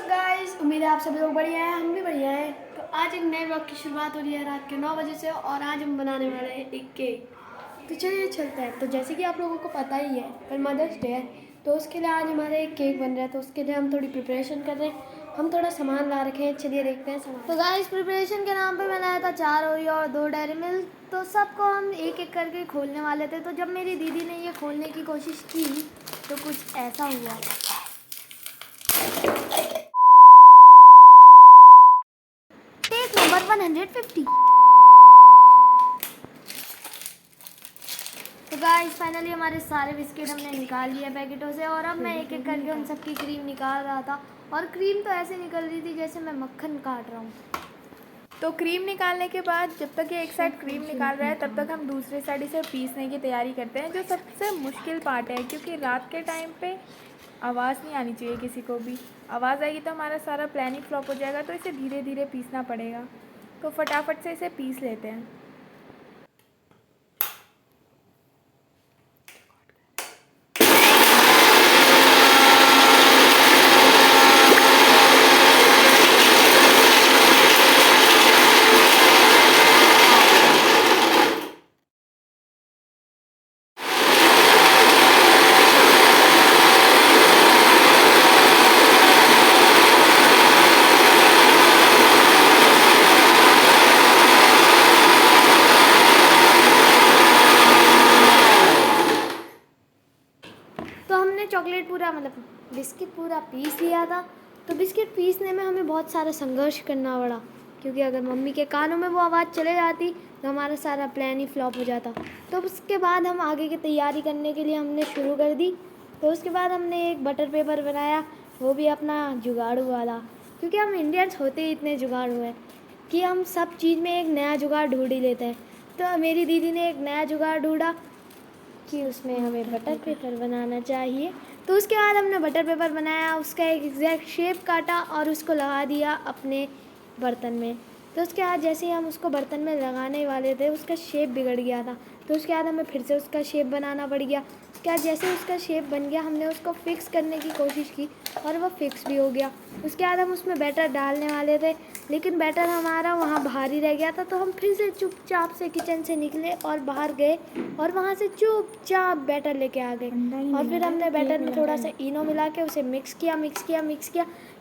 Guys, उम्मीद है आप सभी लोग बढ़िया हैं, हम भी बढ़िया हैं। तो आज एक नए ब्लॉग की शुरुआत हो रही है रात के 9 बजे से और आज हम बनाने वाले हैं एक केक। तो चलिए चलते हैं। तो जैसे कि आप लोगों को पता ही है कल मदर्स डे है, तो उसके लिए आज हमारे एक केक बन रहा है। तो उसके लिए हम थोड़ी प्रिपरेशन कर रहे हैं, हम थोड़ा सामान ला रखे हैं। चलिए देखते हैं सामान। तो गाइस, प्रिपरेशन के नाम पर मैं लाया था 4 ओरियो और 2 डेयरी मिल्क। तो सबको हम एक एक करके खोलने वाले थे। तो जब मेरी दीदी ने ये खोलने की कोशिश की तो कुछ ऐसा हुआ। नंबर 150। तो गाइस फाइनली हमारे सारे बिस्किट हमने निकाल लिए पैकेटों से और अब मैं एक एक करके उन सबकी क्रीम निकाल रहा था। और क्रीम तो ऐसे निकल रही थी जैसे मैं मक्खन काट रहा हूँ। तो क्रीम निकालने के बाद जब तक ये एक साइड क्रीम निकाल रहा है तब तक हम दूसरे साइड इसे पीसने की तैयारी करते हैं, जो सबसे मुश्किल पार्ट है क्योंकि रात के टाइम पे आवाज़ नहीं आनी चाहिए किसी को भी। आवाज़ आएगी तो हमारा सारा प्लान ही फ्लॉप हो जाएगा, तो इसे धीरे धीरे पीसना पड़ेगा। तो फटाफट से इसे पीस लेते हैं। तो हमने चॉकलेट पूरा बिस्किट पूरा पीस लिया था। तो बिस्किट पीसने में हमें बहुत सारा संघर्ष करना पड़ा, क्योंकि अगर मम्मी के कानों में वो आवाज़ चले जाती तो हमारा सारा प्लान ही फ्लॉप हो जाता। तो उसके बाद हम आगे की तैयारी करने के लिए हमने शुरू कर दी। तो उसके बाद हमने एक बटर पेपर बनाया, वो भी अपना जुगाड़ू वाला, क्योंकि हम इंडियंस होते ही इतने जुगाड़ू हैं कि हम सब चीज़ में एक नया जुगाड़ ढूंढ ही लेते हैं। तो मेरी दीदी ने एक नया जुगाड़ ढूंढा कि उसमें हमें बटर पेपर बनाना चाहिए। तो उसके बाद हमने बटर पेपर बनाया, उसका एक एग्जैक्ट शेप काटा और उसको लगा दिया अपने बर्तन में। तो उसके बाद जैसे ही हम उसको बर्तन में लगाने वाले थे उसका शेप बिगड़ गया था। तो उसके बाद हमें फिर से उसका शेप बनाना पड़ गया। उसके बाद जैसे उसका शेप बन गया हमने उसको फिक्स करने की कोशिश की और वह फिक्स भी हो गया। उसके बाद हम उसमें बैटर डालने वाले थे, लेकिन बैटर हमारा वहाँ बाहर ही रह गया था। तो हम फिर से चुपचाप से किचन से निकले और बाहर गए और वहाँ से चुपचाप बैटर लेके आ गए। और फिर हमने बैटर में थोड़ा सा इनो मिला के उसे मिक्स किया,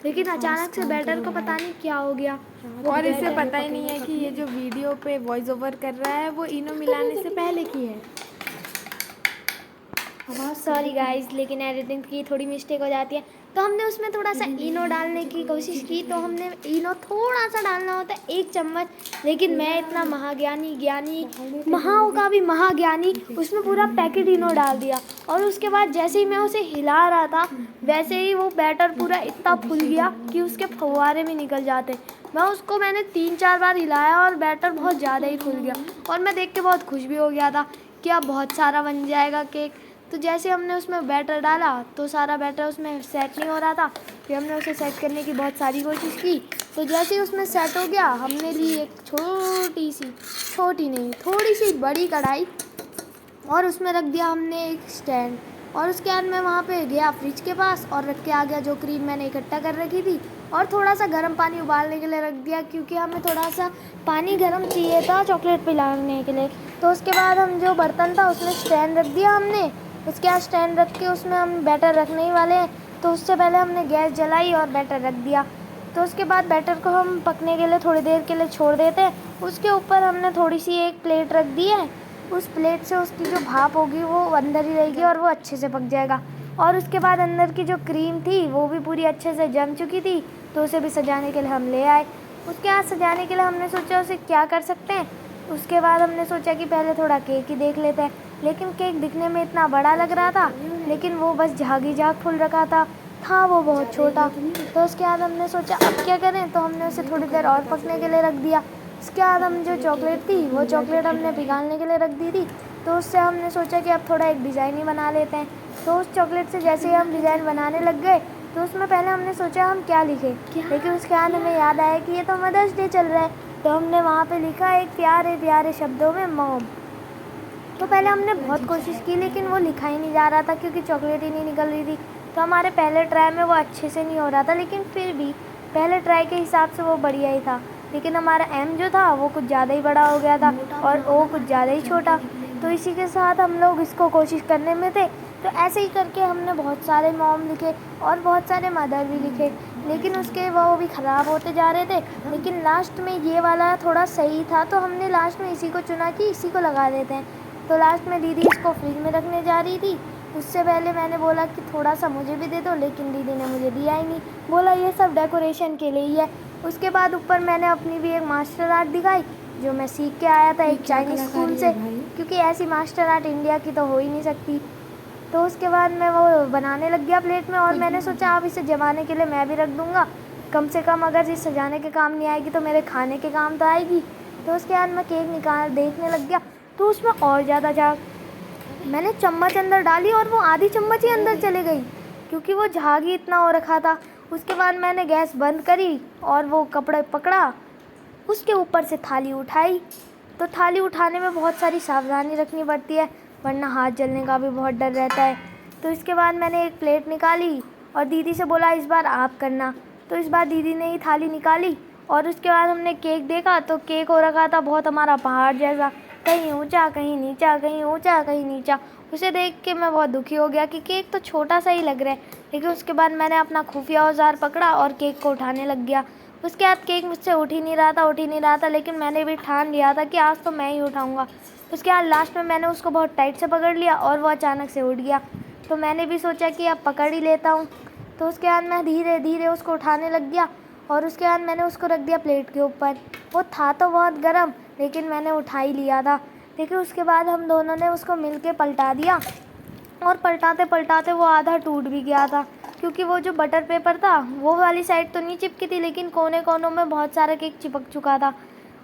लेकिन अचानक से बैटर को पता नहीं क्या हो गया और इसे पता ही नहीं है कि ये जो वीडियो पे वॉइस ओवर कर रहा है वो इनो मिलाने से पहले की है। सॉरी गाइस, लेकिन एडिटिंग की थोड़ी मिस्टेक हो जाती है। तो हमने उसमें थोड़ा सा इनो डालने की कोशिश की। तो हमने इनो थोड़ा सा डालना होता है, 1 चम्मच, लेकिन मैं इतना महाओं का भी महाज्ञानी उसमें पूरा पैकेट इनो डाल दिया। और उसके बाद जैसे ही मैं उसे हिला रहा था वैसे ही वो बैटर पूरा इतना फूल गया कि उसके फव्वारे भी निकल जाते। मैंने 3-4 बार हिलाया और बैटर बहुत ज़्यादा ही फूल गया और मैं देख के बहुत खुश भी हो गया था कि अब बहुत सारा बन जाएगा केक। तो जैसे हमने उसमें बैटर डाला तो सारा बैटर उसमें सेट नहीं हो रहा था। फिर हमने उसे सेट करने की बहुत सारी कोशिश की। तो जैसे ही उसमें सेट हो गया हमने ली एक थोड़ी सी बड़ी कढ़ाई और उसमें रख दिया हमने एक स्टैंड। और उसके बाद मैं वहाँ पे गया फ्रिज के पास और रख के आ गया जो क्रीम मैंने इकट्ठा कर रखी थी, और थोड़ा सा गर्म पानी उबालने के लिए रख दिया, क्योंकि हमें थोड़ा सा पानी गर्म चाहिए था चॉकलेट पिलाने के लिए। तो उसके बाद हम जो बर्तन था उसमें स्टैंड रख दिया हमने। उसके बाद स्टैंड रख के उसमें हम बैटर रखने ही वाले हैं। तो उससे पहले हमने गैस जलाई और बैटर रख दिया। तो उसके बाद बैटर को हम पकने के लिए थोड़ी देर के लिए छोड़ देते हैं। उसके ऊपर हमने थोड़ी सी एक प्लेट रख दी है। उस प्लेट से उसकी जो भाप होगी वो अंदर ही रहेगी और वो अच्छे से पक जाएगा। और उसके बाद अंदर की जो क्रीम थी वो भी पूरी अच्छे से जम चुकी थी, तो उसे भी सजाने के लिए हम ले आए। उसके बाद सजाने के लिए हमने सोचा उसे क्या कर सकते हैं। उसके बाद हमने सोचा कि पहले थोड़ा केक ही देख लेते हैं, लेकिन केक दिखने में इतना बड़ा लग रहा था, लेकिन वो बस झाग फूल रखा था वो बहुत छोटा। तो उसके बाद हमने सोचा अब क्या करें, तो हमने उसे थोड़ी देर और पकने के लिए रख दिया। उसके बाद हम जो चॉकलेट थी वो चॉकलेट हमने पिघालने के लिए रख दी थी। तो उससे हमने सोचा कि अब थोड़ा एक डिज़ाइन ही बना लेते हैं। तो उस चॉकलेट से जैसे ही हम डिज़ाइन बनाने लग गए तो उसमें पहले हमने सोचा हम क्या लिखें, लेकिन उसके बाद हमें याद आया कि ये तो मदर्स डे चल रहा है। तो हमने वहाँ पे लिखा एक प्यारे प्यारे शब्दों में मॉम। तो पहले हमने बहुत कोशिश की लेकिन वो लिखा ही नहीं जा रहा था क्योंकि चॉकलेट ही नहीं निकल रही थी। तो हमारे पहले ट्राई में वो अच्छे से नहीं हो रहा था, लेकिन फिर भी पहले ट्राई के हिसाब से वो बढ़िया ही था। लेकिन हमारा एम जो था वो कुछ ज़्यादा ही बड़ा हो गया था और ओ कुछ ज़्यादा ही छोटा। तो इसी के साथ हम लोग इसको कोशिश करने में थे। तो ऐसे ही करके हमने बहुत सारे मॉम लिखे और बहुत सारे मदर भी लिखे, लेकिन उसके वो भी ख़राब होते जा रहे थे। लेकिन लास्ट में ये वाला थोड़ा सही था, तो हमने लास्ट में इसी को चुना कि इसी को लगा देते हैं। तो लास्ट में दीदी इसको फ्रिज में रखने जा रही थी। उससे पहले मैंने बोला कि थोड़ा सा मुझे भी दे दो, लेकिन दीदी ने मुझे दिया ही नहीं, बोला ये सब डेकोरेशन के लिए ही है। उसके बाद ऊपर मैंने अपनी भी एक मास्टर आर्ट दिखाई जो मैं सीख के आया था एक चाइनीज़ स्कूल से, क्योंकि ऐसी मास्टर आर्ट इंडिया की तो हो ही नहीं सकती। तो उसके बाद मैं वो बनाने लग गया प्लेट में, और मैंने सोचा अब इसे जमाने के लिए मैं भी रख दूँगा, कम से कम अगर ये सजाने के काम नहीं आएगी तो मेरे खाने के काम तो आएगी। तो उसके बाद मैं केक निकाल देखने लग गया, तो उसमें और ज़्यादा झाग। मैंने चम्मच अंदर डाली और वो आधी चम्मच ही अंदर चले गई, क्योंकि वो झाग ही इतना हो रखा था। उसके बाद मैंने गैस बंद करी और वो कपड़े पकड़ा, उसके ऊपर से थाली उठाई। तो थाली उठाने में बहुत सारी सावधानी रखनी पड़ती है, वरना हाथ जलने का भी बहुत डर रहता है। तो इसके बाद मैंने एक प्लेट निकाली और दीदी से बोला इस बार आप करना। तो इस बार दीदी ने ही थाली निकाली, और उसके बाद हमने केक देखा तो केक हो रखा था बहुत हमारा पहाड़ जैसा, कहीं ऊंचा कहीं नीचा, कहीं ऊंचा कहीं नीचा। उसे देख के मैं बहुत दुखी हो गया कि केक तो छोटा सा ही लग रहा है। लेकिन उसके बाद मैंने अपना खुफिया औजार पकड़ा और केक को उठाने लग गया। उसके बाद केक मुझसे उठ ही नहीं रहा था, लेकिन मैंने भी ठान लिया था कि आज तो मैं ही उठाऊंगा। उसके बाद लास्ट में मैंने उसको बहुत टाइट से पकड़ लिया और वो अचानक से उठ गया। तो मैंने भी सोचा कि अब पकड़ ही लेता हूँ। तो उसके बाद मैं धीरे धीरे उसको उठाने लग गया, और उसके बाद मैंने उसको रख दिया प्लेट के ऊपर। वो था तो बहुत गर्म, लेकिन मैंने उठा ही लिया था। लेकिन उसके बाद हम दोनों ने उसको मिल के पलटा दिया, और पलटाते पलटाते वो आधा टूट भी गया था, क्योंकि वो जो बटर पेपर था वो वाली साइड तो नहीं चिपकी थी, लेकिन कोने कोनों में बहुत सारा केक चिपक चुका था।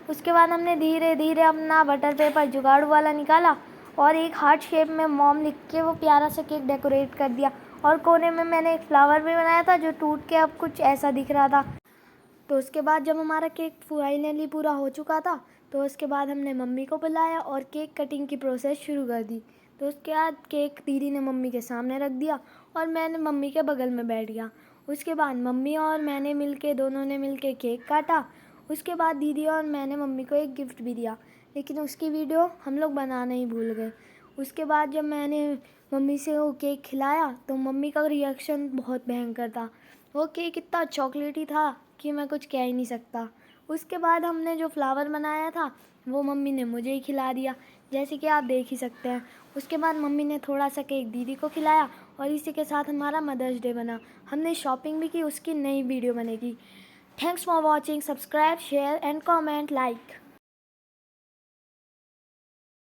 उसके बाद हमने धीरे धीरे अपना बटर पेपर जुगाड़ू वाला निकाला और एक हार्ट शेप में मॉम लिख के वो प्यारा सा केक डेकोरेट कर दिया, और कोने में मैंने एक फ्लावर भी बनाया था जो टूट के अब कुछ ऐसा दिख रहा था। तो उसके बाद जब हमारा केक फाइनली पूरा हो चुका था, तो उसके बाद हमने मम्मी को बुलाया और केक कटिंग की प्रोसेस शुरू कर दी। तो उसके बाद केक दीदी ने मम्मी के सामने रख दिया और मैंने मम्मी के बगल में बैठ गया। उसके बाद मम्मी और मैंने दोनों ने मिल के केक काटा। उसके बाद दीदी और मैंने मम्मी को एक गिफ्ट भी दिया, लेकिन उसकी वीडियो हम लोग बनाना ही भूल गए। उसके बाद जब मैंने मम्मी से वो केक खिलाया तो मम्मी का रिएक्शन बहुत भयंकर था। वो केक इतना चॉकलेटी था कि मैं कुछ कह ही नहीं सकता। उसके बाद हमने जो फ्लावर बनाया था वो मम्मी ने मुझे ही खिला दिया, जैसे कि आप देख ही सकते हैं। उसके बाद मम्मी ने थोड़ा सा केक दीदी को खिलाया, और इसी के साथ हमारा मदर्स डे बना। हमने शॉपिंग भी की, उसकी नई वीडियो बनेगी। Thanks for watching, subscribe, share and comment, like.